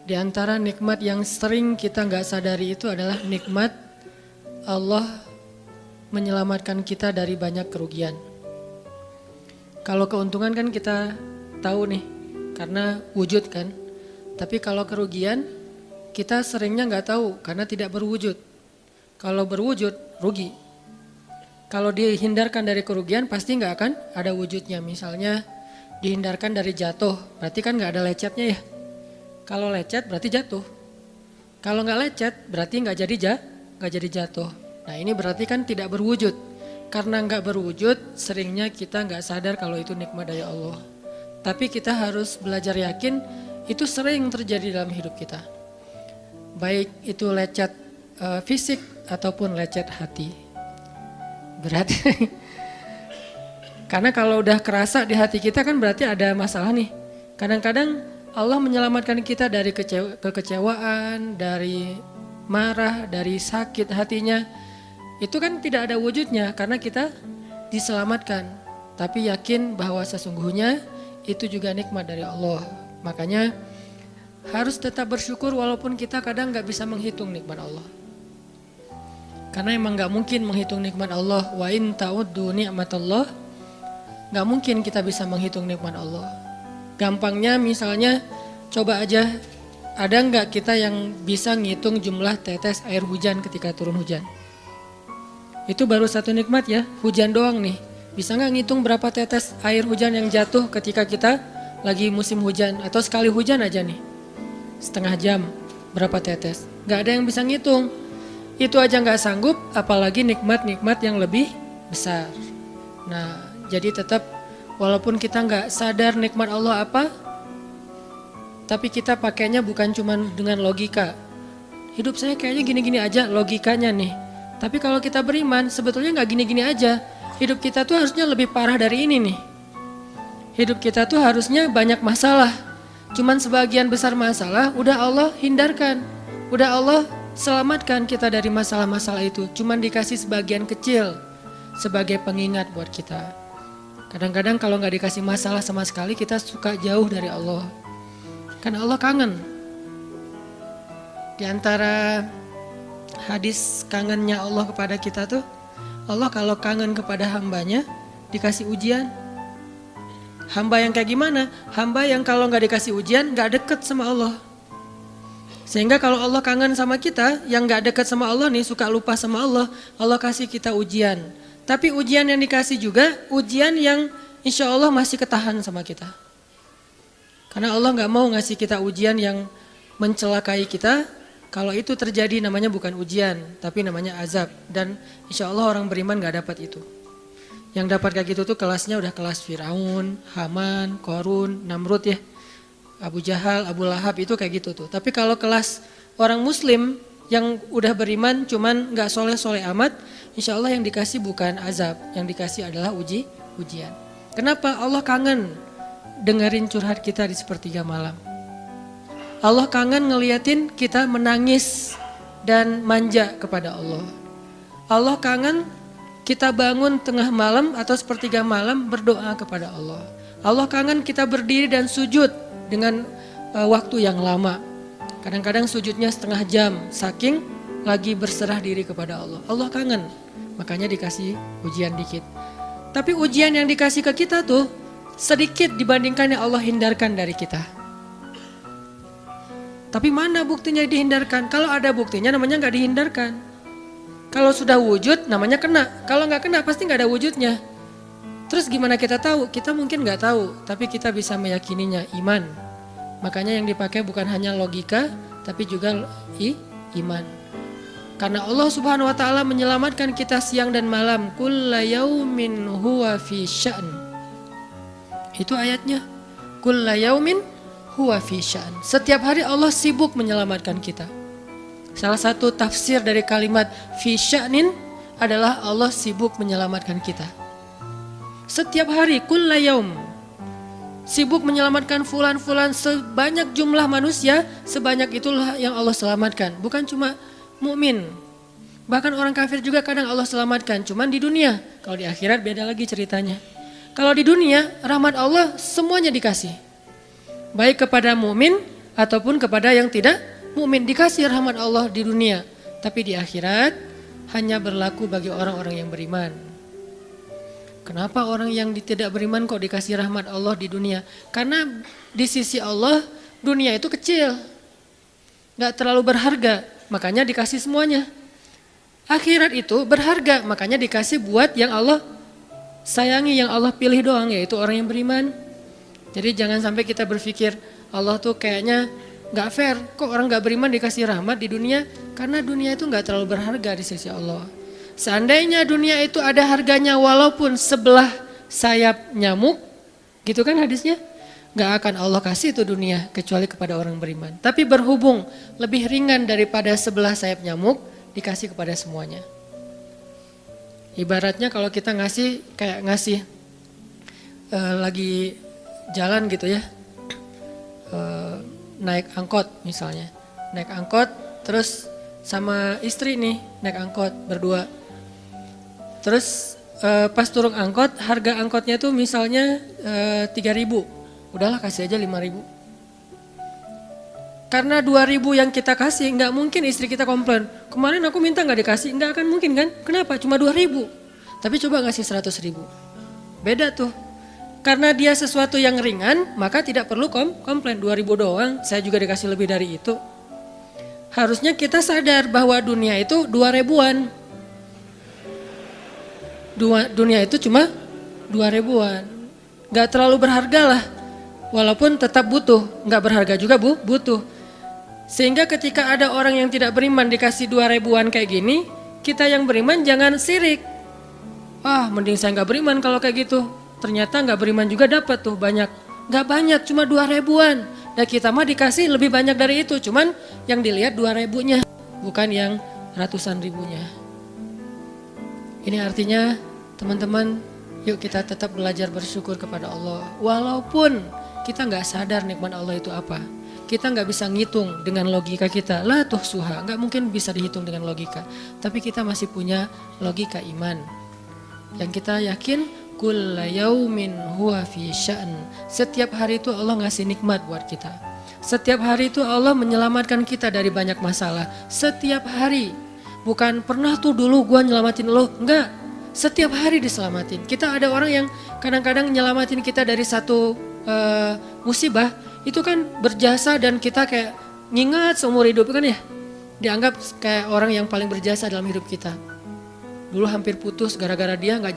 Di antara nikmat yang sering kita nggak sadari itu adalah nikmat Allah menyelamatkan kita dari banyak kerugian. Kalau keuntungan kan kita tahu nih, karena wujud kan. Tapi kalau kerugian, kita seringnya nggak tahu karena tidak berwujud. Kalau berwujud, rugi. Kalau dihindarkan dari kerugian, pasti nggak akan ada wujudnya. Misalnya dihindarkan dari jatuh, berarti kan nggak ada lecetnya ya. Kalau lecet berarti jatuh. Kalau nggak lecet berarti nggak jadi jatuh. Nah ini berarti kan tidak berwujud. Karena nggak berwujud, seringnya kita nggak sadar kalau itu nikmat dari Allah. Tapi kita harus belajar yakin itu sering terjadi dalam hidup kita. Baik itu lecet fisik ataupun lecet hati. Berat. Karena kalau udah kerasa di hati kita kan berarti ada masalah nih. Kadang-kadang Allah menyelamatkan kita dari kekecewaan, dari marah, dari sakit hatinya. Itu kan tidak ada wujudnya karena kita diselamatkan. Tapi yakin bahwa sesungguhnya itu juga nikmat dari Allah. Makanya harus tetap bersyukur walaupun kita kadang gak bisa menghitung nikmat Allah. Karena emang gak mungkin menghitung nikmat Allah. Wa in ta'uddu ni'matallah. Gak mungkin kita bisa menghitung nikmat Allah. Gampangnya misalnya coba aja, ada nggak kita yang bisa ngitung jumlah tetes air hujan ketika turun hujan? Itu baru satu nikmat ya, hujan doang nih. Bisa nggak ngitung berapa tetes air hujan yang jatuh ketika kita lagi musim hujan atau sekali hujan aja nih? Setengah jam, berapa tetes? Nggak ada yang bisa ngitung. Itu aja nggak sanggup, apalagi nikmat-nikmat yang lebih besar. Nah, jadi tetap walaupun kita nggak sadar nikmat Allah apa, tapi kita pakainya bukan cuma dengan logika. Hidup saya kayaknya gini-gini aja logikanya nih. Tapi kalau kita beriman sebetulnya nggak gini-gini aja. Hidup kita tuh harusnya lebih parah dari ini nih. Hidup kita tuh harusnya banyak masalah. Cuman sebagian besar masalah udah Allah hindarkan. Udah Allah selamatkan kita dari masalah-masalah itu. Cuman dikasih sebagian kecil sebagai pengingat buat kita. Kadang-kadang kalau nggak dikasih masalah sama sekali kita suka jauh dari Allah. Karena Allah kangen. Di antara hadis kangennya Allah kepada kita tuh, Allah kalau kangen kepada hambanya dikasih ujian. Hamba yang kayak gimana? Hamba yang kalau nggak dikasih ujian nggak deket sama Allah. Sehingga kalau Allah kangen sama kita, yang nggak deket sama Allah nih suka lupa sama Allah, Allah kasih kita ujian. Tapi ujian yang dikasih juga ujian yang insya Allah masih ketahan sama kita. Karena Allah gak mau ngasih kita ujian yang mencelakai kita. Kalau itu terjadi namanya bukan ujian, tapi namanya azab. Dan insya Allah orang beriman gak dapat itu. Yang dapat kayak gitu tuh kelasnya udah kelas Firaun, Haman, Korun, Namrud ya. Abu Jahal, Abu Lahab itu kayak gitu tuh. Tapi kalau kelas orang muslim yang udah beriman cuman gak soleh-soleh amat, insya Allah yang dikasih bukan azab, yang dikasih adalah ujian. Kenapa? Allah kangen dengerin curhat kita di sepertiga malam. Allah kangen ngeliatin kita menangis dan manja kepada Allah. Allah kangen kita bangun tengah malam atau sepertiga malam berdoa kepada Allah. Allah kangen kita berdiri dan sujud dengan waktu yang lama. Kadang-kadang sujudnya setengah jam, saking lagi berserah diri kepada Allah. Allah kangen, makanya dikasih ujian dikit. Tapi ujian yang dikasih ke kita tuh sedikit dibandingkan yang Allah hindarkan dari kita. Tapi mana buktinya dihindarkan? Kalau ada buktinya namanya gak dihindarkan. Kalau sudah wujud namanya kena. Kalau gak kena pasti gak ada wujudnya. Terus gimana kita tahu? Kita mungkin gak tahu, tapi kita bisa meyakininya, iman. Makanya yang dipakai bukan hanya logika, tapi juga iman. Karena Allah Subhanahu wa taala menyelamatkan kita siang dan malam. Kulla yaumin huwa fi sya'n. Itu ayatnya. Kulla yaumin huwa fi sya'n. Setiap hari Allah sibuk menyelamatkan kita. Salah satu tafsir dari kalimat fi sya'nin adalah Allah sibuk menyelamatkan kita. Setiap hari kulla yaum. Sibuk menyelamatkan fulan-fulan, sebanyak jumlah manusia, sebanyak itulah yang Allah selamatkan. Bukan cuma mukmin, bahkan orang kafir juga kadang Allah selamatkan. Cuman di dunia, kalau di akhirat beda lagi ceritanya. Kalau di dunia, rahmat Allah semuanya dikasih. Baik kepada mukmin ataupun kepada yang tidak mukmin. Dikasih rahmat Allah di dunia, tapi di akhirat hanya berlaku bagi orang-orang yang beriman. Kenapa orang yang tidak beriman kok dikasih rahmat Allah di dunia? Karena di sisi Allah dunia itu kecil, gak terlalu berharga, makanya dikasih semuanya. Akhirat itu berharga, makanya dikasih buat yang Allah sayangi, yang Allah pilih doang, yaitu orang yang beriman. Jadi jangan sampai kita berpikir Allah tuh kayaknya gak fair, kok orang gak beriman dikasih rahmat di dunia? Karena dunia itu gak terlalu berharga di sisi Allah. Seandainya dunia itu ada harganya walaupun sebelah sayap nyamuk, gitu kan hadisnya, gak akan Allah kasih itu dunia kecuali kepada orang beriman. Tapi berhubung lebih ringan daripada sebelah sayap nyamuk, dikasih kepada semuanya. Ibaratnya kalau kita ngasih kayak ngasih lagi jalan gitu ya, naik angkot misalnya, naik angkot terus sama istri nih naik angkot berdua. Terus pas turun angkot, harga angkotnya tuh misalnya 3.000, udahlah kasih aja 5.000. Karena 2.000 yang kita kasih, nggak mungkin istri kita komplain, kemarin aku minta nggak dikasih, nggak akan mungkin kan? Kenapa? Cuma 2.000, tapi coba ngasih 100.000, beda tuh. Karena dia sesuatu yang ringan, maka tidak perlu komplain, 2.000 doang, saya juga dikasih lebih dari itu. Harusnya kita sadar bahwa dunia itu 2.000-an. Dunia itu cuma 2.000-an, gak terlalu berharga lah, walaupun tetap butuh, gak berharga juga butuh. Sehingga ketika ada orang yang tidak beriman dikasih 2.000-an kayak gini, kita yang beriman jangan sirik. Mending saya gak beriman kalau kayak gitu, ternyata gak beriman juga dapat tuh banyak. Gak banyak, cuma 2.000-an, dan kita mah dikasih lebih banyak dari itu, cuman yang dilihat 2.000-nya, bukan yang ratusan ribunya. Ini artinya teman-teman, yuk kita tetap belajar bersyukur kepada Allah. Walaupun kita gak sadar nikmat Allah itu apa. Kita gak bisa ngitung dengan logika kita. La tuhsuha, gak mungkin bisa dihitung dengan logika. Tapi kita masih punya logika iman. Yang kita yakin, kulla yaumin huwa fi sya'n. Setiap hari itu Allah ngasih nikmat buat kita. Setiap hari itu Allah menyelamatkan kita dari banyak masalah. Setiap hari. Bukan pernah tuh dulu gua nyelamatin lo, enggak. Setiap hari diselamatin. Kita ada orang yang kadang-kadang nyelamatin kita dari satu musibah, itu kan berjasa dan kita kayak ngingat seumur hidup kan ya. Dianggap kayak orang yang paling berjasa dalam hidup kita. Dulu hampir putus gara-gara dia nggak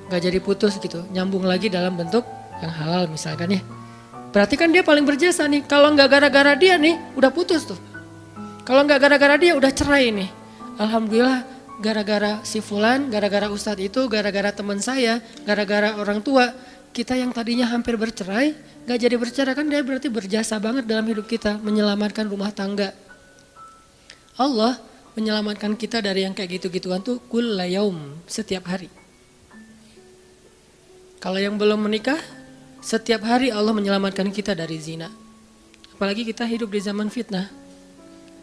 jadi putus gitu. Nyambung lagi dalam bentuk yang halal misalkan ya. Berarti kan dia paling berjasa nih. Kalau nggak gara-gara dia nih udah putus tuh. Kalau nggak gara-gara dia udah cerai nih. Alhamdulillah gara-gara si fulan, gara-gara ustadz itu, gara-gara teman saya, gara-gara orang tua, kita yang tadinya hampir bercerai, gak jadi bercerai kan dia berarti berjasa banget dalam hidup kita, menyelamatkan rumah tangga. Allah menyelamatkan kita dari yang kayak gitu-gituan tuh kulla yaum, setiap hari. Kalau yang belum menikah, setiap hari Allah menyelamatkan kita dari zina. Apalagi kita hidup di zaman fitnah.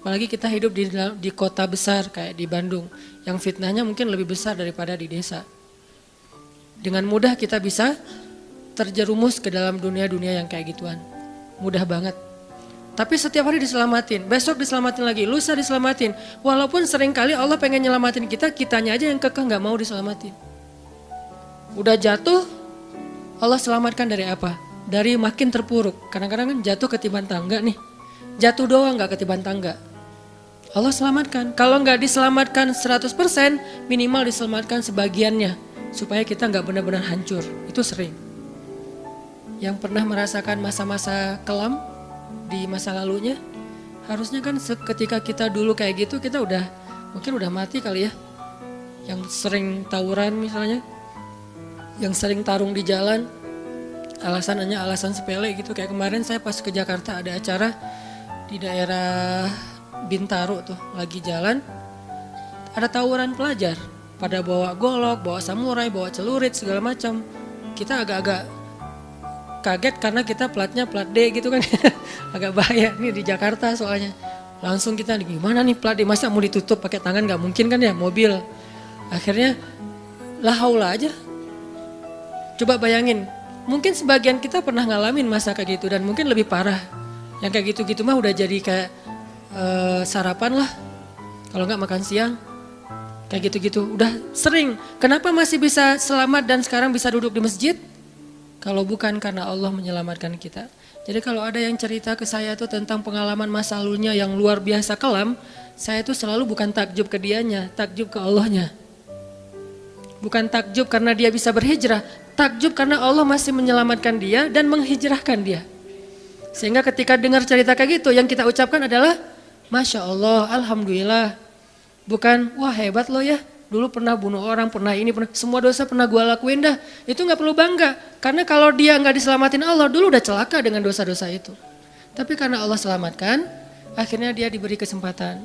Apalagi kita hidup di kota besar kayak di Bandung, yang fitnahnya mungkin lebih besar daripada di desa. Dengan mudah kita bisa terjerumus ke dalam dunia-dunia yang kayak gituan. Mudah banget. Tapi setiap hari diselamatin, besok diselamatin lagi, lusa diselamatin. Walaupun seringkali Allah pengen nyelamatin kita, kitanya aja yang kekeh gak mau diselamatin. Udah jatuh, Allah selamatkan dari apa? Dari makin terpuruk. Kadang-kadang kan jatuh ketiban tangga nih. Jatuh doang gak ketiban tangga. Allah selamatkan. Kalau nggak diselamatkan 100%, minimal diselamatkan sebagiannya. Supaya kita nggak benar-benar hancur. Itu sering. Yang pernah merasakan masa-masa kelam di masa lalunya, harusnya kan ketika kita dulu kayak gitu, kita mungkin udah mati kali ya. Yang sering tawuran misalnya, yang sering tarung di jalan, alasannya alasan sepele gitu. Kayak kemarin saya pas ke Jakarta ada acara di daerah Bintaro tuh, lagi jalan, ada tawuran pelajar, pada bawa golok, bawa samurai, bawa celurit segala macam. Kita agak-agak kaget karena kita platnya plat D gitu kan, agak bahaya nih di Jakarta soalnya. Langsung kita gimana nih plat D, masa mau ditutup pakai tangan, nggak mungkin kan ya mobil. Akhirnya la haula aja. Coba bayangin, mungkin sebagian kita pernah ngalamin masa kayak gitu dan mungkin lebih parah. Yang kayak gitu-gitu mah udah jadi kayak sarapan lah. Kalau nggak makan siang. Kayak gitu-gitu, udah sering. Kenapa masih bisa selamat dan sekarang bisa duduk di masjid? Kalau bukan karena Allah menyelamatkan kita. Jadi kalau ada yang cerita ke saya tuh tentang pengalaman masa lalunya yang luar biasa kelam, saya tuh selalu bukan takjub ke dianya, takjub ke Allahnya. Bukan takjub karena dia bisa berhijrah, takjub karena Allah masih menyelamatkan dia dan menghijrahkan dia. Sehingga ketika dengar cerita kayak gitu, yang kita ucapkan adalah Masya Allah, Alhamdulillah. Bukan, wah hebat lo ya, dulu pernah bunuh orang, pernah ini, pernah semua dosa pernah gue lakuin dah. Itu gak perlu bangga, karena kalau dia gak diselamatin Allah, dulu udah celaka dengan dosa-dosa itu. Tapi karena Allah selamatkan, akhirnya dia diberi kesempatan.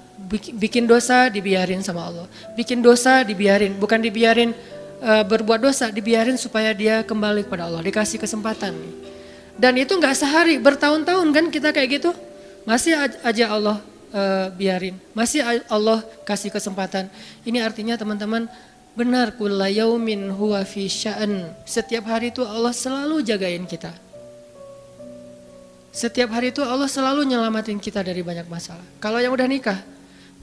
Bikin dosa dibiarin sama Allah, bikin dosa dibiarin, bukan dibiarin berbuat dosa, dibiarin supaya dia kembali kepada Allah, dikasih kesempatan. Dan itu gak sehari, bertahun-tahun kan kita kayak gitu, masih aja Allah biarin, masih Allah kasih kesempatan. Ini artinya teman-teman, benar kulla yaumin huwa fi sya'an. Setiap hari itu Allah selalu jagain kita. Setiap hari itu Allah selalu nyelamatin kita dari banyak masalah. Kalau yang udah nikah,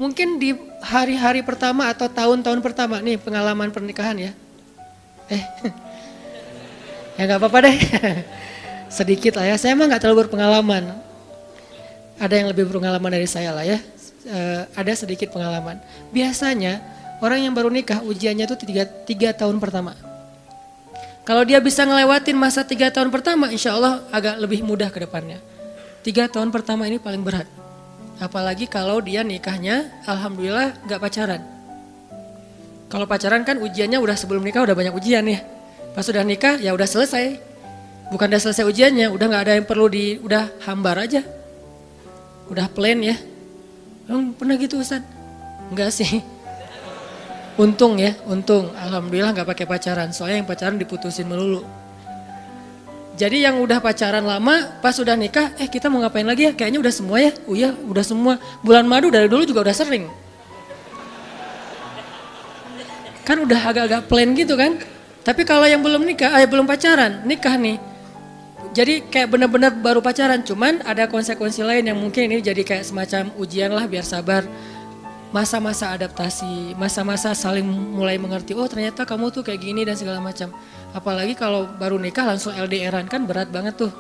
mungkin di hari-hari pertama atau tahun-tahun pertama nih pengalaman pernikahan ya. Ya nggak apa-apa deh. Sedikit lah ya, saya emang nggak terlalu berpengalaman. Ada yang lebih berpengalaman dari saya lah ya, ada sedikit pengalaman. Biasanya orang yang baru nikah ujiannya itu 3 tahun pertama. Kalau dia bisa ngelewatin masa 3 tahun pertama, insya Allah agak lebih mudah ke depannya. 3 tahun pertama ini paling berat. Apalagi kalau dia nikahnya, alhamdulillah gak pacaran. Kalau pacaran kan ujiannya udah sebelum nikah udah banyak ujian ya. Pas sudah nikah ya udah selesai. Bukan udah selesai ujiannya, udah gak ada yang perlu udah hambar aja. Udah plain ya. Pernah gitu Ustaz? Enggak sih. Untung ya, untung. Alhamdulillah gak pakai pacaran. Soalnya yang pacaran diputusin melulu. Jadi yang udah pacaran lama, pas udah nikah, kita mau ngapain lagi ya? Kayaknya udah semua ya. Oh iya, udah semua. Bulan madu dari dulu juga udah sering. Kan udah agak-agak plain gitu kan. Tapi kalau yang belum nikah, belum pacaran, nikah nih. Jadi kayak benar-benar baru pacaran, cuman ada konsekuensi lain yang mungkin ini jadi kayak semacam ujian lah biar sabar. Masa-masa adaptasi, masa-masa saling mulai mengerti, oh ternyata kamu tuh kayak gini dan segala macam. Apalagi kalau baru nikah langsung LDRan kan berat banget tuh.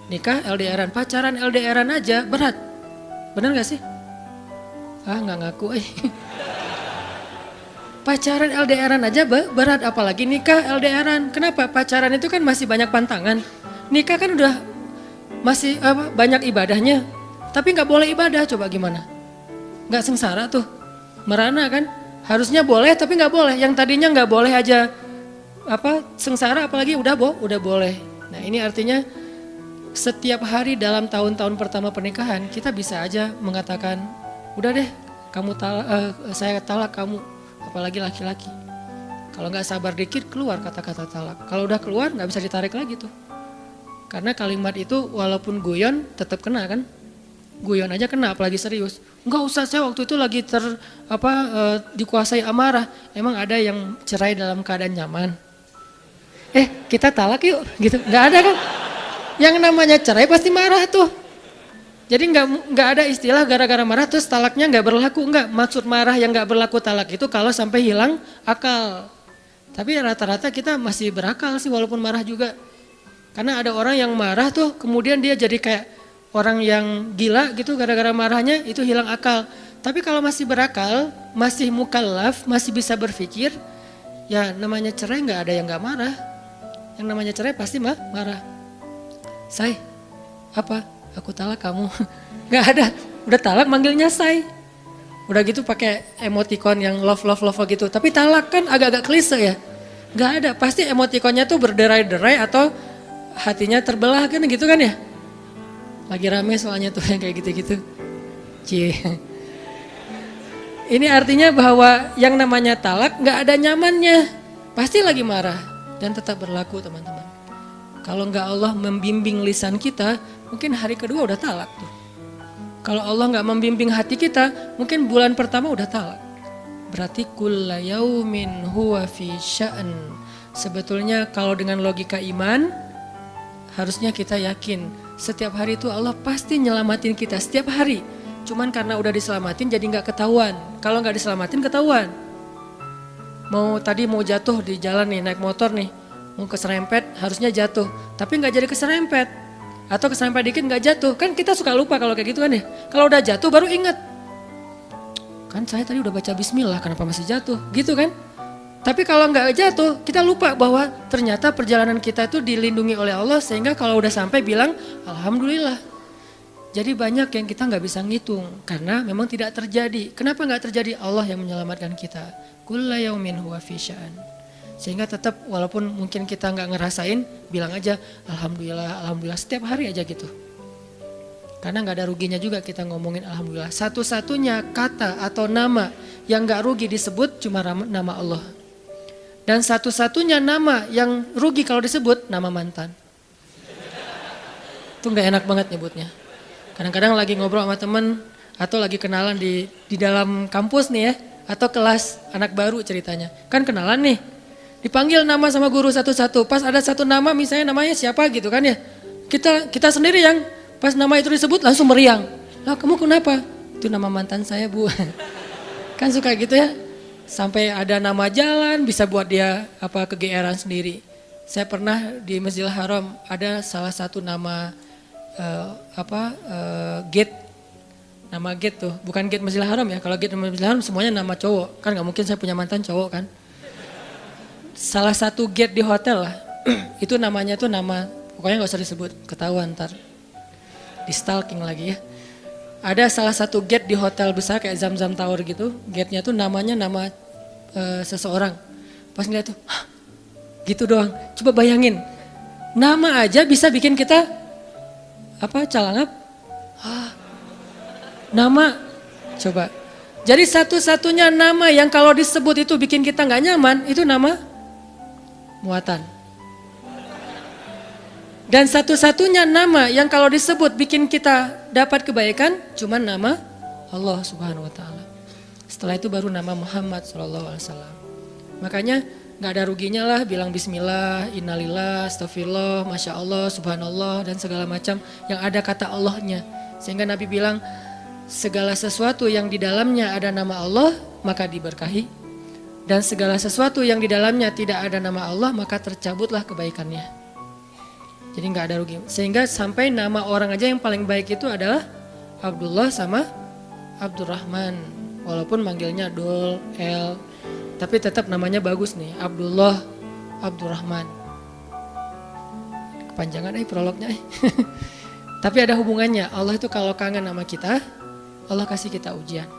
Nikah LDRan, pacaran LDRan aja berat. Bener gak sih? Nggak ngaku Pacaran LDRan aja berat, apalagi nikah LDRan. Kenapa? Pacaran itu kan masih banyak pantangan. Nikah kan udah masih banyak ibadahnya. Tapi nggak boleh ibadah, coba gimana? Nggak sengsara tuh, merana kan? Harusnya boleh tapi nggak boleh. Yang tadinya nggak boleh aja sengsara, apalagi udah boleh. Nah ini artinya setiap hari dalam tahun-tahun pertama pernikahan kita bisa aja mengatakan, udah deh, saya talak kamu. Apalagi laki-laki. Kalau nggak sabar dikit keluar kata-kata talak. Kalau udah keluar nggak bisa ditarik lagi tuh. Karena kalimat itu walaupun guyon tetap kena kan. Guyon aja kena apalagi serius. Enggak usah, saya waktu itu lagi dikuasai amarah. Emang ada yang cerai dalam keadaan nyaman? Kita talak yuk gitu. Nggak ada kan. Yang namanya cerai pasti marah tuh. Jadi nggak ada istilah gara-gara marah terus talaknya nggak berlaku, nggak. Maksud marah yang nggak berlaku talak itu kalau sampai hilang akal. Tapi rata-rata kita masih berakal sih walaupun marah juga. Karena ada orang yang marah tuh kemudian dia jadi kayak orang yang gila gitu gara-gara marahnya itu hilang akal. Tapi kalau masih berakal, masih mukallaf, masih bisa berpikir, ya namanya cerai nggak ada yang nggak marah. Yang namanya cerai pasti marah. Aku talak kamu. Gak ada, udah talak manggilnya say. Udah gitu pakai emoticon yang love gitu. Tapi talak kan agak-agak klise ya. Gak ada, pasti emoticonnya tuh berderai-derai atau hatinya terbelah kan gitu kan ya. Lagi rame soalnya tuh yang kayak gitu-gitu. Ini artinya bahwa yang namanya talak gak ada nyamannya. Pasti lagi marah dan tetap berlaku teman-teman. Kalau enggak Allah membimbing lisan kita, mungkin hari kedua udah talak tuh. Kalau Allah enggak membimbing hati kita, mungkin bulan pertama udah talak. Berarti kulla yaumin huwa fi sya'an. Sebetulnya kalau dengan logika iman, harusnya kita yakin setiap hari itu Allah pasti nyelamatin kita setiap hari. Cuman karena udah diselamatin jadi nggak ketahuan. Kalau nggak diselamatin ketahuan. Mau jatuh di jalan nih, naik motor nih, mau keserempet harusnya jatuh, tapi nggak jadi keserempet. Atau keserempet dikit nggak jatuh, kan kita suka lupa kalau kayak gitu kan ya. Kalau udah jatuh baru ingat, kan saya tadi udah baca bismillah kenapa masih jatuh, gitu kan. Tapi kalau nggak jatuh kita lupa bahwa ternyata perjalanan kita itu dilindungi oleh Allah sehingga kalau udah sampai bilang alhamdulillah. Jadi banyak yang kita nggak bisa ngitung karena memang tidak terjadi. Kenapa nggak terjadi? Allah yang menyelamatkan kita. Kulla yaumin huwa fi sya'an. Sehingga tetap walaupun mungkin kita nggak ngerasain, bilang aja alhamdulillah, alhamdulillah setiap hari aja gitu. Karena nggak ada ruginya juga kita ngomongin alhamdulillah. Satu-satunya kata atau nama yang nggak rugi disebut cuma nama Allah. Dan satu-satunya nama yang rugi kalau disebut nama mantan. Itu nggak enak banget nyebutnya. Kadang-kadang lagi ngobrol sama temen atau lagi kenalan di dalam kampus nih ya, atau kelas anak baru ceritanya. Kan kenalan nih, dipanggil nama sama guru satu-satu. Pas ada satu nama misalnya namanya siapa gitu kan ya. Kita sendiri yang pas nama itu disebut langsung meriang. Lah kamu kenapa? Itu nama mantan saya bu. Kan suka gitu ya. Sampai ada nama jalan bisa buat dia kegeeran sendiri. Saya pernah di Masjidil Haram ada salah satu nama gate, nama gate tuh, bukan gate Masjidil Haram ya. Kalau gate Masjidil Haram semuanya nama cowok, kan nggak mungkin saya punya mantan cowok kan. Salah satu gate di hotel lah, itu namanya tuh nama, pokoknya nggak usah disebut, ketahuan ntar, di stalking lagi ya. Ada salah satu gate di hotel besar kayak Zam-Zam Tower gitu, gate-nya tuh namanya nama seseorang. Pas ngeliat tuh, hah, gitu doang. Coba bayangin, nama aja bisa bikin kita calangap? Nama, coba. Jadi satu-satunya nama yang kalau disebut itu bikin kita nggak nyaman, itu nama muatan. Dan satu-satunya nama yang kalau disebut bikin kita dapat kebaikan, cuma nama Allah Subhanahu Wa Taala. Setelah itu baru nama Muhammad SAW. Makanya nggak ada ruginya lah bilang bismillah, innalillah, astagfirullah, masya Allah, subhanallah dan segala macam yang ada kata Allahnya. Sehingga Nabi bilang segala sesuatu yang di dalamnya ada nama Allah maka diberkahi. Dan segala sesuatu yang di dalamnya tidak ada nama Allah maka tercabutlah kebaikannya. Jadi nggak ada rugi. Sehingga sampai nama orang aja yang paling baik itu adalah Abdullah sama Abdurrahman. Walaupun manggilnya Dul, El, tapi tetap namanya bagus nih, Abdullah, Abdurrahman. Kepanjangan prolognya. Tapi ada hubungannya, Allah itu kalau kangen sama kita, Allah kasih kita ujian.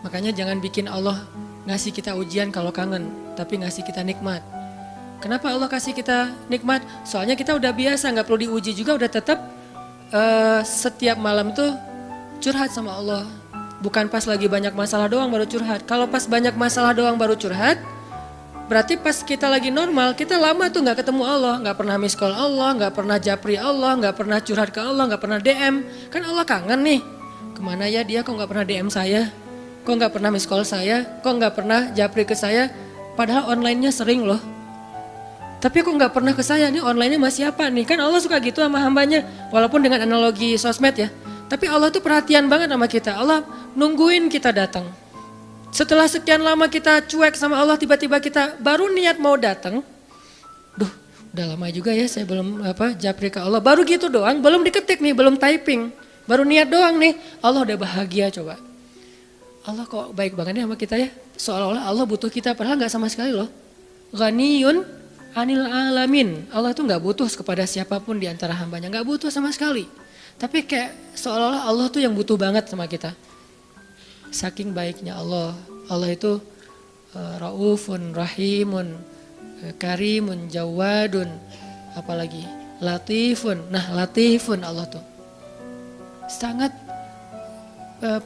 Makanya jangan bikin Allah ngasih kita ujian kalau kangen, tapi ngasih kita nikmat. Kenapa Allah kasih kita nikmat? Soalnya kita udah biasa, gak perlu diuji juga, udah tetap setiap malam tuh curhat sama Allah. Bukan pas lagi banyak masalah doang baru curhat. Kalau pas banyak masalah doang baru curhat, berarti pas kita lagi normal, kita lama tuh gak ketemu Allah. Gak pernah miss call Allah, gak pernah japri Allah, gak pernah curhat ke Allah, gak pernah DM. Kan Allah kangen nih, kemana ya dia kok gak pernah DM saya? Kok gak pernah miss call saya? Kok gak pernah japri ke saya? Padahal online-nya sering loh. Tapi kok gak pernah ke saya, nih online-nya masih apa nih? Kan Allah suka gitu sama hambanya, walaupun dengan analogi sosmed ya. Tapi Allah tuh perhatian banget sama kita. Allah nungguin kita datang. Setelah sekian lama kita cuek sama Allah, tiba-tiba kita baru niat mau datang. Duh, udah lama juga ya saya belum japri ke Allah. Baru gitu doang, belum diketik nih, belum typing. Baru niat doang nih, Allah udah bahagia coba. Allah kok baik banget nih sama kita ya. Seolah-olah Allah butuh kita, padahal gak sama sekali loh. Ghaniyun anil alamin. Allah tuh gak butuh kepada siapapun di antara hambanya, gak butuh sama sekali. Tapi kayak seolah-olah Allah tuh yang butuh banget sama kita. Saking baiknya Allah. Allah itu raufun, rahimun, karimun, jawadun, apalagi latifun. Nah latifun Allah tuh. Sangat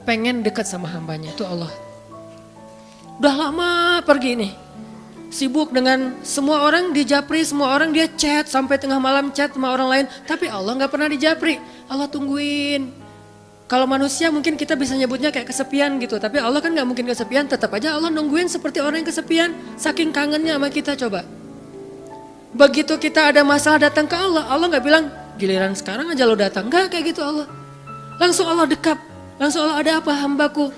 pengen dekat sama hambanya, itu Allah. Udah lama pergi nih. Sibuk dengan semua orang dijapri, semua orang dia chat sampai tengah malam chat sama orang lain. Tapi Allah gak pernah dijapri, Allah tungguin. Kalau manusia mungkin kita bisa nyebutnya kayak kesepian gitu. Tapi Allah kan gak mungkin kesepian, tetap aja Allah nungguin seperti orang yang kesepian. Saking kangennya sama kita coba. Begitu kita ada masalah datang ke Allah, Allah nggak bilang giliran sekarang aja lo datang, nggak kayak gitu Allah. Langsung Allah dekap, langsung Allah, ada apa hambaku?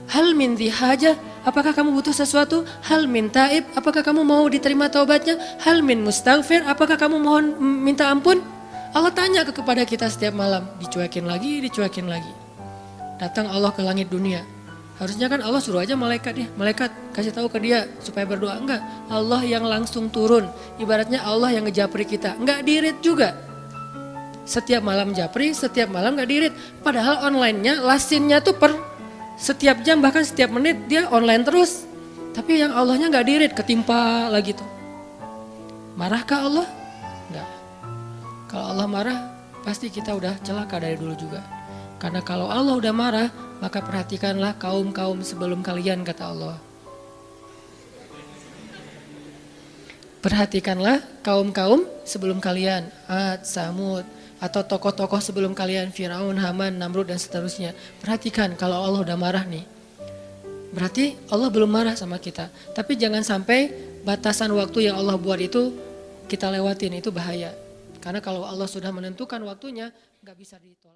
Hal min haja, apakah kamu butuh sesuatu? Hal min taib, apakah kamu mau diterima taubatnya? Hal min mustaghfir, apakah kamu mohon minta ampun? Allah tanya kepada kita setiap malam, dicuekin lagi, dicuekin lagi. Datang Allah ke langit dunia. Harusnya kan Allah suruh aja malaikat kasih tahu ke dia supaya berdoa. Enggak, Allah yang langsung turun. Ibaratnya Allah yang ngejapri kita, enggak dirit juga. Setiap malam japri, setiap malam enggak dirit. Padahal online-nya, lasinnya tuh per setiap jam bahkan setiap menit dia online terus. Tapi yang Allahnya enggak dirit, ketimpa lagi tuh. Marahkah Allah? Enggak. Kalau Allah marah, pasti kita udah celaka dari dulu juga. Karena kalau Allah udah marah, maka perhatikanlah kaum-kaum sebelum kalian, kata Allah. Perhatikanlah kaum-kaum sebelum kalian, Ad, Samud, atau tokoh-tokoh sebelum kalian, Firaun, Haman, Namrud, dan seterusnya. Perhatikan kalau Allah udah marah nih. Berarti Allah belum marah sama kita. Tapi jangan sampai batasan waktu yang Allah buat itu kita lewatin, itu bahaya. Karena kalau Allah sudah menentukan waktunya, gak bisa ditolak.